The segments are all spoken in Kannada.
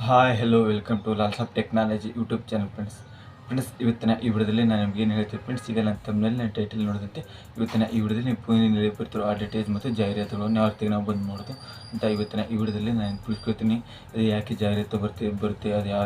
Hi hello welcome to Lals of technology YouTube channel friends ಇವತ್ತಿನ ಈ ವಿಡಿಯೋದಲ್ಲಿ ನಾನು ನಿಮಗೆ ಏನು ಹೇಳ್ತೀನಿ ಫ್ರೆಂಡ್ಸ್. ಈಗ ನನ್ನ ತಮ್ಮನಲ್ಲಿ ಟೈಟಲ್ ನೋಡಿದಂತೆ ಇವತ್ತಿನ ಈ ವಿಡಿಯೋದಲ್ಲಿ ನೀವು ಫೋನಿನಲ್ಲಿ ಬರ್ತಿರೋ ಅಡ್ವರ್ಟೈಸ್ ಮತ್ತು ಜಾಹೀರಾತುಗಳನ್ನು ಯಾವ ರೀತಿ ನಾವು ಬಂದ್ ಮಾಡೋದು ಅಂತ ಇವತ್ತಿನ ಈ ವಿಡಿಯೋದಲ್ಲಿ ನಾನು ತಿಳಿಸ್ಕೊಡ್ತೀನಿ. ಅದು ಯಾಕೆ ಜಾಹೀರಾತು ಬರುತ್ತೆ ಅದು ಯಾವ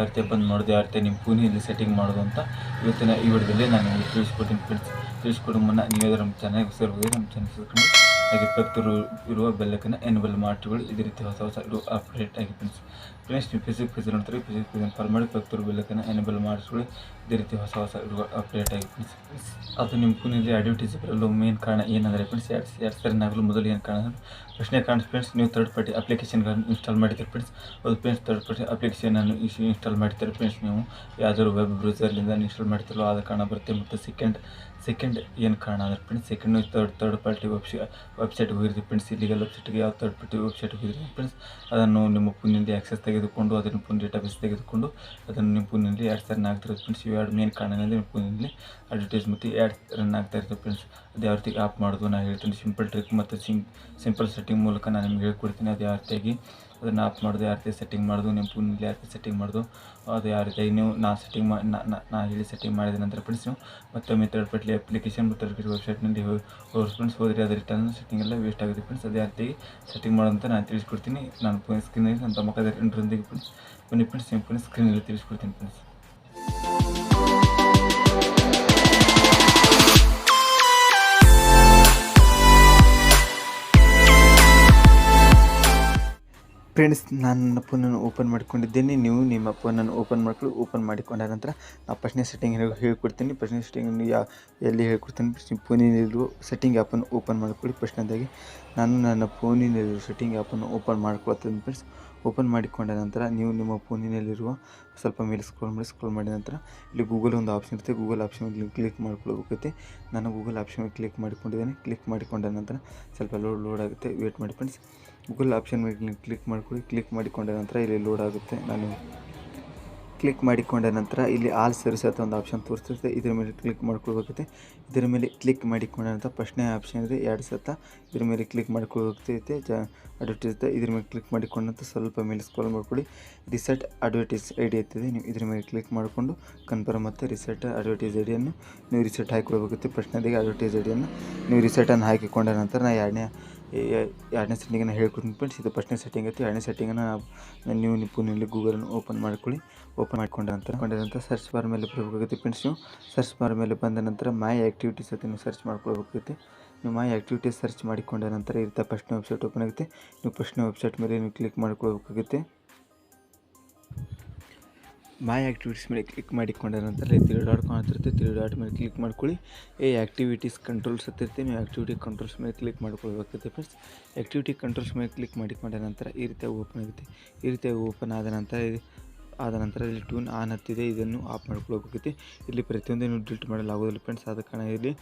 ರೀತಿ ಬಂದ್ ಮಾಡೋದು, ಯಾವ ರೀತಿ ನಿಮ್ಮ ಫೋನಿನಲ್ಲಿ ಸೆಟ್ಟಿಂಗ್ ಮಾಡೋದು ಅಂತ ಇವತ್ತಿನ ಈ ವಿಡಿಯೋದಲ್ಲಿ ನಾನು ನಿಮಗೆ ತಿಳಿಸ್ಕೊಡ್ತೀನಿ ಫ್ರೆಂಡ್ಸ್. ತಿಳಿಸ್ಕೊಡೋ ಮುನ್ನ ನೀವೇನಾದರೂ ನಮ್ಮ ಚಾನಲ್ಗೆ ಹೋಗಿ ನಮ್ಮ ಚಾನಲ್ ಸೇರ್ಕೊಂಡು ಹಾಗೆ ಪಕ್ಕದಲ್ಲಿರುವ ಇರುವ ಬೆಲ್ಲಕ್ಕನ್ನು ಎನೇಬಲ್ ಮಾಡಿಕೊಳ್ಳಿ. ಇದೇ ರೀತಿ ಹೊಸ ಇರೋ ಅಪ್ಡೇಟ್ ಆಗಿ ಫ್ರೆಂಡ್ಸ್ ನೀವು ಫೇಸ್ಬುಕ್ ಪೇಜ್ ನೋಡ್ತಾರೆ, ಫೇಸ್ಬುಕ್ ಪೇಜ್ ಫಾಲೋ ಮಾಡಿ ಪಕ್ಕದಲ್ಲಿರುವ ಬೆಲ್ಲಕ್ಕನ್ನು ಎನೇಬಲ್ ಮಾಡಿಸ್ಕೊಳ್ಳಿ. ಇದೇ ರೀತಿ ಹೊಸ ಇರುವ ಅಪ್ಡೇಟ್ ಆಗಿ ಫ್ರೆಂಡ್ಸ್. ಅದು ನಿಮ್ಮ ಫೋನಲ್ಲಿ ಅಡ್ವರ್ಟೈಸ್ ಬರಲು ಮೇನ್ ಕಾರಣ ಏನಂದರೆ ಫ್ರೆಂಡ್ಸ್, ಎರಡು ಸರಿ ಆಗಲು ಮೊದಲು ಏನು ಕಾರಣ ಪ್ರಶ್ನೆ ಕಾರಣ ಫ್ರೆಂಡ್ಸ್, ನೀವು ಥರ್ಡ್ ಪಾರ್ಟಿ ಅಪ್ಲಿಕೇಶನ್ಗಳನ್ನು ಇನ್ಸ್ಟಾಲ್ ಮಾಡಿದ್ದೀರಿ ಫ್ರೆಂಡ್ಸ್. ಅದು ಫ್ರೆಂಡ್ಸ್ ಥರ್ಡ್ ಪಾರ್ಟಿ ಅಪ್ಲಿಕೇಶನನ್ನು ಇನ್ಸ್ಟಾಲ್ ಮಾಡ್ತಾರೆ ಫ್ರೆಂಡ್ಸ್. ನೀವು ಯಾವುದಾದ್ರು ವೆಬ್ ಬ್ರೌಸರ್ಲಿಂದ ಇನ್ಸ್ಟಾಲ್ ಮಾಡ್ತಿರೋ ಆದ ಕಾರಣ ಬರುತ್ತೆ. ಮತ್ತು ಸೆಕೆಂಡ್ ಏನು ಕಾರಣ ಅಂದರೆ ಫ್ರೆಂಡ್ಸ್, ಸೆಕೆಂಡ್ ನೀವು ಥರ್ಡ್ ಪಾರ್ಟಿ ವೆಬ್ಸೈಟ್ಗೆ ಹೋಗಿರ್ತೀವಿ ಫ್ರೆಂಡ್ಸ್. ಇಲ್ಲಿಗಲ್ ವೆಬ್ಸೈಟ್ಗೆ ಯಾವ ಥರ್ಡ್ ಪಾರ್ಟಿ ವೆಬ್ಸೈಟ್ಗೆ ಹೋಗಿರ್ತೀವಿ ಫ್ರೆಂಡ್ಸ್, ಅದನ್ನು ನಿಮ್ಮ ಫೋನಿಂದ ಆಕ್ಸೆಸ್ ತೆಗೆದುಕೊಂಡು ಅದನ್ನು ಫೋನ್ ಡೇಟಾಬೇಸ್ ತೆಗೆದುಕೊಂಡು ಅದನ್ನು ನಿಮ್ಮ ಫೋನಲ್ಲಿ ಎರಡು ರನ್ ಆಗ್ತಿರೋದು ಫ್ರೆಂಡ್ಸ್. ಇವೆರಡು ಮೇನ್ ಕಾರಣ ಅಂದರೆ ನಿಮ್ಮ ಫೋನಲ್ಲಿ ಅಡ್ವರ್ಟೈಸ್ ಮತ್ತು ರನ್ ಆಗ್ತಾ ಇರ್ತದೆ ಫ್ರೆಂಡ್ಸ್. ಅದು ಯಾವ ರೀತಿ ಆಫ್ ಮಾಡೋದು ನಾನು ಹೇಳ್ತೀನಿ. ಸಿಂಪಲ್ ಟ್ರಿಕ್ ಮತ್ತು ಸಿಂಪಲ್ ಸೆಟ್ಟಿಂಗ್ ಮೂಲಕ ನಾನು ನಿಮ್ಗೆ ಹೇಳ್ಕೊಡ್ತೀನಿ. ಅದು ಯಾವ ರೀತಿಯಾಗಿ ಅದನ್ನು ಆಫ್ ಮಾಡೋದು, ಯಾವ ರೀತಿ ಸೆಟ್ಟಿಂಗ್ ಮಾಡೋದು, ನಿಮ್ಮ ಫೋನಲ್ಲಿ ಯಾವ ರೀತಿ ಸೆಟ್ಟಿಂಗ್ ಮಾಡೋದು, ಅದು ಯಾವ ರೀತಿಯಾಗಿ ನೀವು ನಾನು ಹೇಳಿ ಸೆಟ್ಟಿಂಗ್ ಮಾಡಿದ ನಂತರ ಫ್ರೆಂಡ್ಸ್, ನೀವು ಮತ್ತೊಮ್ಮೆ ಥರ್ಡ್ ಪಾರ್ಟಿ ಅಪ್ಲಿಕೇಶನ್ ಮತ್ತು ಥರ್ಡ್ ಪಾರ್ಟಿ ವೆಬ್ಸೈಟ್ನಲ್ಲಿ ಫ್ರೆಂಡ್ಸ್ ಹೋದರೆ ಅದರ ರಿಟರ್ನ್ ಸೆಟ್ಟಿಂಗ್ ಎಲ್ಲ ವೇಸ್ಟ್ ಆಗುತ್ತೆ ಫ್ರೆಂಡ್ಸ್. ಅದೇ ರೀತಿ ಸೆಟ್ಟಿಂಗ್ ಮಾಡೋಂತ ನಾನು ತಿಳಿಸ್ಕೊಡ್ತೀನಿ. ನಾನು ಫೋನ್ ಸ್ಕ್ರೀನಲ್ಲಿ ನನ್ನ ಮಕ್ಕಳ ಇಂಟ್ರೊಂದಿಗೆ ಫ್ರೆಂಡ್ಸ್ ನಿಮ್ಮ ಸ್ಕ್ರೀನಲ್ಲಿ ತಿಳಿಸ್ಕೊಡ್ತೀನಿ ಫ್ರೆಂಡ್ಸ್. ಫ್ರೆಂಡ್ಸ್, ನಾನು ನನ್ನ ಫೋನನ್ನು ಓಪನ್ ಮಾಡ್ಕೊಂಡಿದ್ದೇನೆ. ನೀವು ನಿಮ್ಮ ಫೋನನ್ನು ಓಪನ್ ಮಾಡಿಕೊಂಡ ನಂತರ ನಾವು ಫಸ್ಟ್ನೇ ಸೆಟ್ಟಿಂಗ್ ಹೇಳ್ಕೊಡ್ತೀನಿ. ಫಸ್ಟ್ನೇ ಸೆಟ್ಟಿಂಗ್ ಎಲ್ಲಿ ಹೇಳ್ಕೊಡ್ತೀನಿ, ಫೋನಿನಲ್ಲಿರುವ ಸೆಟ್ಟಿಂಗ್ ಆ್ಯಪನ್ನು ಓಪನ್ ಮಾಡ್ಕೊಳ್ಳಿ. ಫಸ್ಟ್ನೇದಾಗಿ ನಾನು ನನ್ನ ಫೋನಿನಲ್ಲಿರುವ ಸೆಟ್ಟಿಂಗ್ ಆ್ಯಪನ್ನು ಓಪನ್ ಮಾಡ್ಕೊಳ್ತೀನಿ ಫ್ರೆಂಡ್ಸ್. ಓಪನ್ ಮಾಡಿಕೊಂಡ ನಂತರ ನೀವು ನಿಮ್ಮ ಫೋನಿನಲ್ಲಿರುವ ಸ್ವಲ್ಪ ಮೇಲೆ ಸ್ಕ್ರೋಲ್ ಮಾಡಿದ ನಂತರ ಇಲ್ಲಿ ಗೂಗಲ್ ಒಂದು ಆಪ್ಷನ್ ಇರುತ್ತೆ. ಗೂಗಲ್ ಆಪ್ಷನ್ ಕ್ಲಿಕ್ ಮಾಡ್ಕೊಳ್ಬೇಕಾಗುತ್ತೆ. ನಾನು ಗೂಗಲ್ ಆಪ್ಷನ್ ಕ್ಲಿಕ್ ಮಾಡಿಕೊಂಡಿದ್ದೇನೆ. ಕ್ಲಿಕ್ ಮಾಡಿಕೊಂಡ ನಂತರ ಸ್ವಲ್ಪ ಲೋಡ್ ಆಗುತ್ತೆ, ವೇಟ್ ಮಾಡಿ ಫ್ರೆಂಡ್ಸ್. ಗೂಗಲ್ ಆಪ್ಷನ್ ಮೇಲೆ ಕ್ಲಿಕ್ ಮಾಡ್ಕೊಳ್ಳಿ. ಕ್ಲಿಕ್ ಮಾಡಿಕೊಂಡ ನಂತರ ಇಲ್ಲಿ ಲೋಡ್ ಆಗುತ್ತೆ. ನಾನು ಕ್ಲಿಕ್ ಮಾಡಿಕೊಂಡ ನಂತರ ಇಲ್ಲಿ ಆಲ್ ಸರ್ವಿಸ್ ಅಂತ ಒಂದು ಆಪ್ಷನ್ ತೋರಿಸ್ತಿರುತ್ತೆ. ಇದರ ಮೇಲೆ ಕ್ಲಿಕ್ ಮಾಡ್ಕೊಳ್ಬೇಕಾಗುತ್ತೆ. ಇದರ ಮೇಲೆ ಕ್ಲಿಕ್ ಮಾಡಿಕೊಂಡ ನಂತರ ಫಸ್ಟ್ನೇ ಆಪ್ಷನ್ ಇದೆ ಇದರ ಮೇಲೆ ಕ್ಲಿಕ್ ಮಾಡ್ಕೊಳ್ಬೇಕಾಗುತ್ತೆ. ಅಡ್ವರ್ಟೈಸ್ ಇದ್ರ ಮೇಲೆ ಕ್ಲಿಕ್ ಮಾಡಿಕೊಂಡ ನಂತರ ಸ್ವಲ್ಪ ಮೇಲೆ ಸ್ಕ್ರೋಲ್ ಮಾಡ್ಕೊಳ್ಳಿ. ರಿಸೆಟ್ ಅಡ್ವರ್ಟೈಸ್ ಐಡಿ ಇರ್ತದೆ, ನೀವು ಇದ್ರ ಮೇಲೆ ಕ್ಲಿಕ್ ಮಾಡಿಕೊಂಡು ಕನ್ಫರ್ಮ್ ಮತ್ತು ರಿಸೆಟ್ ಅಡ್ವರ್ಟೈಸ್ ಐಡಿಯನ್ನು ನೀವು ರಿಸೆಟ್ ಹಾಕಿಕೊಳ್ಬೇಕಾಗುತ್ತೆ. ಫಸ್ಟ್ನೇದಾಗಿ ಅಡ್ವರ್ಟೈಸ್ ಐಡಿಯನ್ನು ನೀವು ರಿಸೆಟನ್ನು ಹಾಕಿಕೊಂಡ ನಂತರ ನಾನು ಎರಡನೇ ಸೆಟ್ಟಿಂಗನ್ನು ಹೇಳ್ಕೊಡ್ತೀನಿ ಫ್ರೆಂಡ್ಸ್. ಇದು ಫಸ್ಟ್ನೇ ಸೆಟ್ಟಿಂಗ್ ಐತಿ. ಎರಡನೇ ಸೆಟ್ಟಿಂಗನ್ನು ನೀವು ನಿಮ್ಮ ಫೋನಲ್ಲಿ ಗೂಗಲನ್ನು ಓಪನ್ ಮಾಡ್ಕೊಳ್ಳಿ. ಓಪನ್ ಮಾಡಿಕೊಂಡ ನಂತರ ಸರ್ಚ್ ಬಾರ್ ಮೇಲೆ ಬರಬೇಕಾಗುತ್ತೆ ಫ್ರೆಂಡ್ಸ್. ನೀವು ಸರ್ಚ್ ಬಾರ್ ಮೇಲೆ ಬಂದ ನಂತರ ಮೈ ಆ್ಯಕ್ಟಿವಿಟೀಸ್ ಅಂತ ನೀವು ಸರ್ಚ್ ಮಾಡ್ಕೊಳ್ಬೇಕಾಗುತ್ತೆ. ನೀವು ಮೈ ಆ್ಯಕ್ಟಿವಿಟೀಸ್ ಸರ್ಚ್ ಮಾಡಿಕೊಂಡ ನಂತರ ಇರುತ್ತೆ ಫಸ್ಟ್ನೇ ವೆಬ್ಸೈಟ್ ಓಪನ್ ಆಗುತ್ತೆ. ನೀವು ಫಸ್ಟ್ನೇ ವೆಬ್ಸೈಟ್ ಮೇಲೆ ನೀವು ಕ್ಲಿಕ್ ಮಾಡ್ಕೊಳ್ಬೇಕಾಗುತ್ತೆ. ಮೈ ಆ್ಯಕ್ಟಿವಿಟೀಸ್ ಮೇಲೆ ಕ್ಲಿಕ್ ಮಾಡಿಕೊಂಡ ನಂತರ ತ್ರೀ ಡಾಟ್ ಕಾಣ್ತಿರುತ್ತೆ. ತ್ರೀ ಡಾಟ್ ಮೇಲೆ ಕ್ಲಿಕ್ ಮಾಡ್ಕೊಳ್ಳಿ. ಆ್ಯಕ್ಟಿವಿಟೀಸ್ ಕಂಟ್ರೋಲ್ಸ್ ಹತ್ತಿರುತ್ತೆ. ನೀವು ಆ್ಯಕ್ಟಿವಿಟಿ ಕಂಟ್ರೋಲ್ಸ್ ಮೇಲೆ ಕ್ಲಿಕ್ ಮಾಡ್ಕೊಳ್ಬೇಕಾಗುತ್ತೆ ಫ್ರೆಂಡ್ಸ್. ಆ್ಯಕ್ಟಿವಿಟಿ ಕಂಟ್ರೋಲ್ಸ್ ಮೇಲೆ ಕ್ಲಿಕ್ ಮಾಡಿಕೊಂಡ ನಂತರ ಈ ರೀತಿಯಾಗಿ ಓಪನ್ ಆಗುತ್ತೆ. ಈ ರೀತಿಯಾಗಿ ಓಪನ್ ಆದ ನಂತರ ಇಲ್ಲಿ ಟ್ಯೂನ್ ಆನ್ ಹತ್ತಿದೆ, ಇದನ್ನು ಆಫ್ ಮಾಡ್ಕೊಳ್ಬೇಕಾಗುತ್ತೆ. ಇಲ್ಲಿ ಪ್ರತಿಯೊಂದನ್ನು ಡಿಲೀಟ್ ಮಾಡಲಾಗೋದಿಲ್ಲ ಫ್ರೆಂಡ್ಸ್. ಆದ ಕಾರಣ ಇಲ್ಲಿ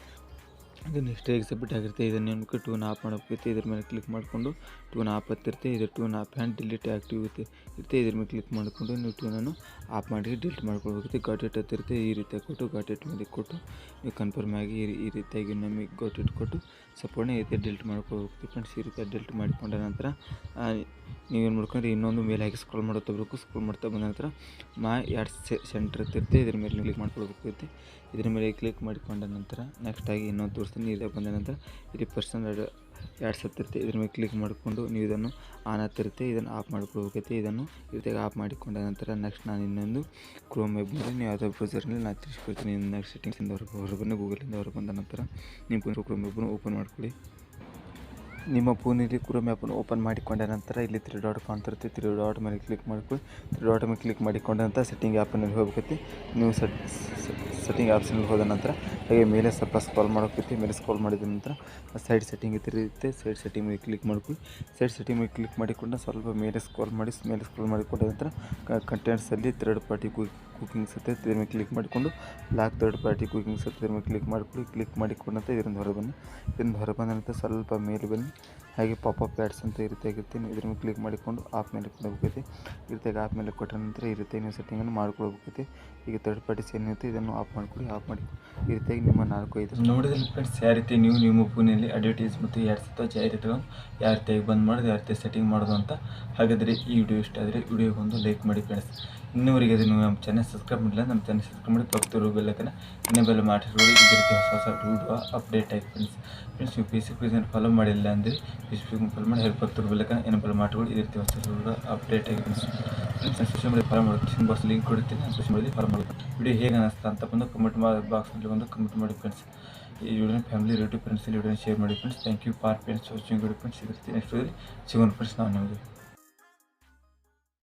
ಇದನ್ನು ಎಷ್ಟೇ ಎಕ್ಸಿಬಿಟ್ ಆಗಿರುತ್ತೆ ಇದನ್ನು ನಿಮಗೆ ಟ್ಯೂನ್ ಆಫ್ ಮಾಡಬೇಕಾಗುತ್ತೆ. ಇದ್ರ ಮೇಲೆ ಕ್ಲಿಕ್ ಮಾಡಿಕೊಂಡು ಟ್ಯೂನ್ ಆಫ್ ಹತ್ತಿರುತ್ತೆ. ಇದು turn off and delete activity ಇರುತ್ತೆ. ಇದ್ರ ಮೇಲೆ ಕ್ಲಿಕ್ ಮಾಡಿಕೊಂಡು ನೀವು ಟ್ಯೂನನ್ನು ಆಫ್ ಮಾಡಿ ಡಿಲೀಟ್ ಮಾಡ್ಕೊಳ್ಬೇಕಾಗುತ್ತೆ. ಗಾಟ್ ಹತ್ತಿರುತ್ತೆ. ಈ ರೀತಿಯಾಗಿ ಕೊಟ್ಟು ಗಾಟ್ ಮೇಲೆ ಕೊಟ್ಟು ನೀವು ಕನ್ಫರ್ಮ್ ಆಗಿ ಈ ರೀತಿಯಾಗಿ ನಮಗೆ ಗಾಟ್ ಕೊಟ್ಟು ಸಪೋರ್ಟ್ನ ಈ ರೀತಿ ಡಿಲೀಟ್ ಮಾಡ್ಕೊಳ್ಬೇಕು ಫ್ರೆಂಡ್ಸ್. ಈ ರೀತಿಯಾಗಿ ಡಿಲೀಟ್ ಮಾಡಿಕೊಂಡ ನಂತರ ನೀವೇನು ಮಾಡ್ಕೊಂಡ್ರೆ ಇನ್ನೊಂದು ಮೇಲೆ ಹಾಕಿ ಸ್ಕ್ರೋಲ್ ಮಾಡ್ತಾ ಬರಬೇಕು. ಸ್ಕ್ರೋಲ್ ಮಾಡ್ತಾ ಬಂದ ನಂತರ ಸೆಂಟರ್ ಇರುತ್ತೆ. ಇದ್ರ ಮೇಲೆ ಕ್ಲಿಕ್ ಮಾಡ್ಕೊಳ್ಬೇಕಾಗುತ್ತೆ. ಇದ್ರ ಮೇಲೆ ಕ್ಲಿಕ್ ಮಾಡಿಕೊಂಡ ನಂತರ ನೆಕ್ಸ್ಟ್ ಆಗಿ ಇನ್ನೊಂದು ತೋರಿಸ್ತೀನಿ. ಇದೇ ಬಂದ ನಂತರ ಇಲ್ಲಿ ಪರ್ಸನಲ್ ಆ್ಯಡ್ಸ್ ಹತ್ತಿರುತ್ತೆ. ಇದ್ರ ಮೇಲೆ ಕ್ಲಿಕ್ ಮಾಡಿಕೊಂಡು ನೀವು ಇದನ್ನು ಆನ್ ಹತ್ತಿರುತ್ತೆ. ಇದನ್ನು ಆಫ್ ಮಾಡ್ಕೊಳ್ಬೇಕಾಗುತ್ತೆ. ಇದನ್ನು ಈ ರೀತಿಯಾಗಿ ಆಫ್ ಮಾಡಿಕೊಂಡ ನಂತರ ನೆಕ್ಸ್ಟ್ ನಾನು ಇನ್ನೊಂದು ಕ್ರೋಮ್ ವೆಬ್ ಮೇಲೆ ನೀವು ಯಾವುದೋ ಬ್ರೌಸರ್ನಲ್ಲಿ ನಾನು ತಿಳಿಸ್ಕೊಡ್ತೀನಿ. ನೆಕ್ಸ್ಟ್ ಸೆಟ್ಟಿಂಗ್ಸಿಂದ ಹೊರಬನ್ನಿ. ಗೂಗಲಿಂದ ಹೊರಗೆ ಬಂದ ನಂತರ ನಿಮ್ಮ ಕ್ರೋಮ್ ವೆಬ್ನ ಓಪನ್ ಮಾಡ್ಕೊಳ್ಳಿ. ನಿಮ್ಮ ಫೋನಲ್ಲಿ ಕ್ರೋಮ್ ಆ್ಯಪನ್ನು ಓಪನ್ ಮಾಡಿಕೊಂಡ ನಂತರ ಇಲ್ಲಿ ತ್ರೀ ಡಾಟ್ ಕಾಣ್ತಿರುತ್ತೆ. ತ್ರೀ ಡಾಟ್ ಮೇಲೆ ಕ್ಲಿಕ್ ಮಾಡ್ಕೊಳ್ಳಿ. ತ್ರೀ ಡಾಟ್ ಮೇಲೆ ಕ್ಲಿಕ್ ಮಾಡಿಕೊಂಡ ನಂತರ ಸೆಟ್ಟಿಂಗ್ ಆ್ಯಪಲ್ಲಿ ಹೋಗಬೇಕು. ನೀವು ಸೆಟ್ಟಿಂಗ್ ಆಪ್ಷನ್ಗೆ ಹೋದ ನಂತರ ಹಾಗೆ ಮೇಲೆ ಸ್ವಲ್ಪ ಸ್ಕ್ರಾಲ್ ಮಾಡೋಕ್ಕೆ. ಮೇಲೆ ಸ್ಕ್ರಾಲ್ ಮಾಡಿದ ನಂತರ ಸೈಡ್ ಸೆಟ್ಟಿಂಗ್ ಇರುತ್ತೆ. ಸೈಡ್ ಸೆಟ್ಟಿಂಗ್ ಮೇಲೆ ಕ್ಲಿಕ್ ಮಾಡ್ಕೊಳ್ಳಿ. ಸೈಡ್ ಸೆಟ್ಟಿಂಗ್ ಮೇಲೆ ಕ್ಲಿಕ್ ಮಾಡಿಕೊಂಡು ಸ್ವಲ್ಪ ಮೇಲೆ ಸ್ಕ್ರಾಲ್ ಮಾಡಿಕೊಂಡ ನಂತರ ಕಂಟೆಂಟ್ಸಲ್ಲಿ ಥರ್ಡ್ ಪಾರ್ಟಿ ಕುಕಿಂಗ್ಸ್ ಇರುತ್ತೆ. ಇದ್ರ ಮೇಲೆ ಕ್ಲಿಕ್ ಮಾಡಿಕೊಂಡು ಲಾಕ್ ಥರ್ಡ್ ಪಾರ್ಟಿ ಕುಕಿಂಗ್ಸ್ ಇರುತ್ತೆ. ಇದ್ರ ಮೇಲೆ ಕ್ಲಿಕ್ ಮಾಡ್ಕೊಳ್ಳಿ. ಕ್ಲಿಕ್ ಮಾಡಿಕೊಂಡಂತ ಇದರಿಂದ ಹೊರಬನ್ನಿ. ಇದರಿಂದ ಹೊರಬಂದ ನಂತರ ಸ್ವಲ್ಪ ಮೇಲೆ ಬನ್ನಿ. ಹಾಗೆ ಪಾಪಪ್ ಆ್ಯಡ್ಸ್ ಅಂತ ಈ ರೀತಿಯಾಗಿರುತ್ತೆ. ನೀವು ಇದ್ರ ಮೇಲೆ ಕ್ಲಿಕ್ ಮಾಡಿಕೊಂಡು ಆಪ್ ಮೇಲೆ ಕೊಡಬೇಕೈತಿ. ಈ ರೀತಿಯಾಗಿ ಆಪ್ ಮೇಲೆ ಕೊಟ್ಟ ನಂತರ ಈ ರೀತಿಯಾಗಿ ನೀವು ಸೆಟ್ಟಿಂಗನ್ನು ಮಾಡ್ಕೊಳ್ಬೇಕೈತಿ. ಈಗ ಥರ್ಡ್ ಪಾರ್ಟೀಸ್ ಏನಿರುತ್ತೆ ಇದನ್ನು ಆಫ್ ಮಾಡಿಕೊಡಿ. ಆಫ್ ಮಾಡಿ ಈ ರೀತಿಯಾಗಿ ನಿಮ್ಮ 4-5 ನೋಡಿದಲ್ಲಿ ಫ್ರೆಂಡ್ಸ್ ಯಾವ ರೀತಿ ನೀವು ನಿಮ್ಮ ಫೋನಲ್ಲಿ ಅಡ್ವರ್ಟೈಸ್ ಮತ್ತು ಆ್ಯಡ್ಸ್ ಅಥವಾ ಜಾಹೀರಾತುಗಳನ್ನು ಯಾವ ರೀತಿಯಾಗಿ ಬಂದ್ ಮಾಡೋದು, ಯಾವ ರೀತಿ ಸೆಟ್ಟಿಂಗ್ ಮಾಡೋದು ಅಂತ. ಹಾಗಾದರೆ ಈ ವಿಡಿಯೋ ಇಷ್ಟ ಆದರೆ ವಿಡಿಯೋಗೆ ಒಂದು ಲೈಕ್ ಮಾಡಿ ಫ್ರೆಂಡ್ಸ್. ಇನ್ನೂವರೆಗೆ ಅದು ನೀವು ನಮ್ಮ ಚಾನಲ್ ಸಬ್ಸ್ಕ್ರೈಬ್ ಮಾಡಿಲ್ಲ, ನಮ್ಮ ಚಾನಲ್ ಸಬ್ಸ್ಕ್ರೈಬ್ ಮಾಡಿ ಪಕ್ಕದಲ್ಲಿರೋ ಬೆಲ್ಲೈಕನ್ನ ಇನ್ನೇಬಲ್ ಮಾಡಿಸ್ಕೊಳ್ಳಿ. ಇದೇ ರೀತಿ ಹೊಸ ವಿಡಿಯೋ ಅಪ್ಡೇಟ್ ಆಗಿ ಫ್ರೆಂಡ್ಸ್ ನೀವು ಫೇಸ್ಬುಕ್ ಪೇಜನ್ನು ಫಾಲೋ ಮಾಡಿಲ್ಲ ಅಂದರೆ ಫೇಸ್ಬುಕ್ ಫಾಲೋ ಮಾಡಿ ಹೇಗೆ ಪಕ್ಕದಲ್ಲಿರೋ ಬೆಲ್ಲೈಕನ್ನ ಇನ್ನೇಬಲ್ ಮಾಡ್ಕೊಳ್ಳಿ. ಇದೇ ರೀತಿ ಹೊಸ ವಿಡಿಯೋ ಅಪ್ಡೇಟ್ ಆಗಿ ಫ್ರೆಂಡ್ಸ್ ಸೋಷಿಯಲ್ ಮೀಡಿಯಾ ಫಾಲೋ ಮಾಡಿ, ಡಿಸ್ಕ್ರಿಪ್ಷನ್ ಬಾಕ್ಸ್ ಲಿಂಕ್ ಕೊಡುತ್ತೀನಿ, ಸೋಷಿಯಲ್ ಮೀಡಿಯಾ ಫಾಲೋ ಮಾಡಿ. ವಿಡಿಯೋ ಹೇಗೆ ಅನ್ನಿಸ್ತಾ ಅಂತ ಬಂದು ಕಮೆಂಟ್ ಬಾಕ್ಸ್ನಲ್ಲಿ ಬಂದು ಕಮೆಂಟ್ ಮಾಡಿ ಫ್ರೆಂಡ್ಸ್. ಈ ವಿಡಿಯೋನ ಫ್ಯಾಮಿಲಿ ರಿಲೇಟಿವ್ ಫ್ರೆಂಡ್ಸಲ್ಲಿ ವಿಡಿಯೋನ ಶೇರ್ ಮಾಡಿ friends. Thank you for friends watching video friends. ಇದೇ ರೀತಿ ನೆಕ್ಸ್ಟ್ ವಿಡಿಯೋಲಿ ಸಿಗೋಣ ಫ್ರೆಂಡ್ಸ್ ನಾವು ನಿಮಗೆ.